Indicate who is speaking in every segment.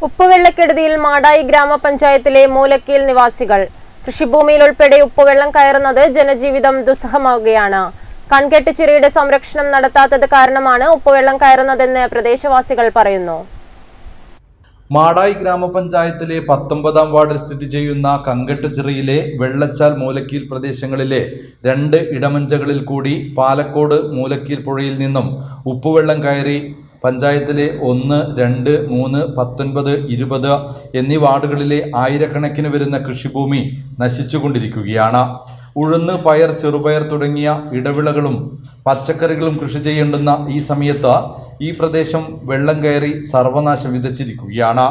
Speaker 1: ഉപ്പുവെള്ളക്കെടുതിയിൽ മാടായി ഗ്രാമപഞ്ചായത്തിലെ മൂലക്കീൽ നിവാസികൾ കൃഷിഭൂമിയിൽ ഉൾപ്പെടെ ഉപ്പുവെള്ളം കയറുന്നത് ജനജീവിതം ദുസ്സഹമാവുകയാണ്. കൺകെട്ട് ചിറയുടെ സംരക്ഷണം നടത്താത്തത് കാരണമാണ് ഉപ്പുവെള്ളം കയറുന്നതെന്ന് പ്രദേശവാസികൾ പറയുന്നു.
Speaker 2: മാടായി ഗ്രാമപഞ്ചായത്തിലെ 19-ാം വാർഡിൽ സ്ഥിതി ചെയ്യുന്ന കങ്കട്ടുചിറയിലെ വെള്ളച്ചാൽ മൂലക്കീൽ പ്രദേശങ്ങളിലെ 2 ഇടമഞ്ചകളിൽ കൂടി പാലക്കോട് മൂലക്കീൽ പുഴയിൽ നിന്നും ഉപ്പുവെള്ളം കയറി പഞ്ചായത്തിലെ 1, 2, 3, 19, 20 എന്നീ വാർഡുകളിലെ ആയിരക്കണക്കിന് വരുന്ന കൃഷിഭൂമി നശിച്ചുകൊണ്ടിരിക്കുകയാണ്. ഉഴുന്ന്, പയർ, ചെറുപയർ തുടങ്ങിയ ഇടവിളകളും പച്ചക്കറികളും കൃഷി ചെയ്യേണ്ടുന്ന ഈ സമയത്ത് ഈ പ്രദേശം വെള്ളം കയറി സർവനാശം വിതച്ചിരിക്കുകയാണ്.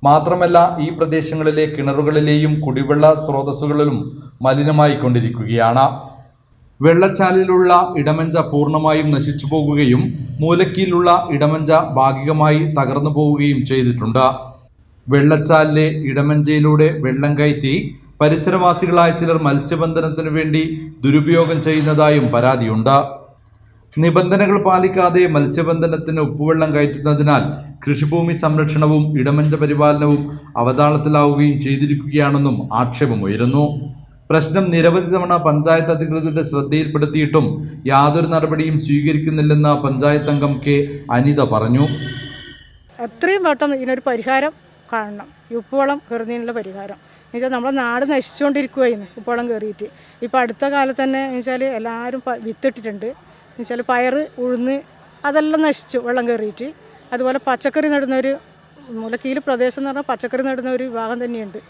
Speaker 2: മാത്രമല്ല ഈ പ്രദേശങ്ങളിലെ കിണറുകളിലെയും കുടിവെള്ള സ്രോതസ്സുകളിലും മലിനമായിക്കൊണ്ടിരിക്കുകയാണ്. വെള്ളച്ചാലിലുള്ള ഇടമഞ്ച പൂർണ്ണമായും നശിച്ചു പോകുകയും മൂലക്കീലുള്ള ഇടമഞ്ച ഭാഗികമായി തകർന്നു പോവുകയും ചെയ്തിട്ടുണ്ട്. വെള്ളച്ചാലിലെ ഇടമഞ്ചയിലൂടെ വെള്ളം കയറ്റി പരിസരവാസികളായ ചിലർ മത്സ്യബന്ധനത്തിനു വേണ്ടി ദുരുപയോഗം ചെയ്യുന്നതായും പരാതിയുണ്ട്. നിബന്ധനകൾ പാലിക്കാതെ മത്സ്യബന്ധനത്തിന് ഉപ്പുവെള്ളം കയറ്റുന്നതിനാൽ കൃഷിഭൂമി സംരക്ഷണവും ഇടമഞ്ച പരിപാലനവും അവതാളത്തിലാവുകയും ചെയ്തിരിക്കുകയാണെന്നും ആക്ഷേപമുയരുന്നു. പ്രശ്നം നിരവധി തവണ പഞ്ചായത്ത് അധികൃതരുടെ ശ്രദ്ധയിൽപ്പെടുത്തിയിട്ടും യാതൊരു നടപടിയും സ്വീകരിക്കുന്നില്ലെന്ന് പഞ്ചായത്ത് അംഗം കെ അനിത പറഞ്ഞു.
Speaker 3: എത്രയും പെട്ടെന്ന് ഇതിനൊരു പരിഹാരം കാണണം. ഈ ഉപ്പുവെള്ളം കയറുന്നതിനുള്ള പരിഹാരം എന്ന് വെച്ചാൽ നമ്മുടെ നാട് നശിച്ചുകൊണ്ടിരിക്കുകയായിരുന്നു ഉപ്പുവെള്ളം കയറിയിട്ട്. ഇപ്പോൾ അടുത്ത കാലത്ത് തന്നെ എന്ന് വെച്ചാൽ എല്ലാവരും വിത്തിട്ടിട്ടുണ്ട്. എന്ന് വെച്ചാൽ പയർ, ഉഴുന്ന് അതെല്ലാം നശിച്ചു വെള്ളം കയറിയിട്ട്. അതുപോലെ പച്ചക്കറി നടുന്നൊരു മൂലക്കീൽ പ്രദേശം എന്ന് പറഞ്ഞാൽ പച്ചക്കറി നടുന്ന ഒരു വിഭാഗം തന്നെയുണ്ട്.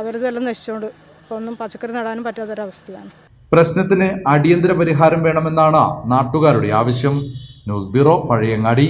Speaker 3: അവരതെല്ലാം നശിച്ചുകൊണ്ട് ഇപ്പോൾ ഒന്നും പച്ചക്കറി നടാനും പറ്റാത്തൊരവസ്ഥയാണ്.
Speaker 2: പ്രശ്നത്തിന് അടിയന്തര പരിഹാരം വേണമെന്നാണ് നാട്ടുകാരുടെ ആവശ്യം. News bureau, Pazhayangadi.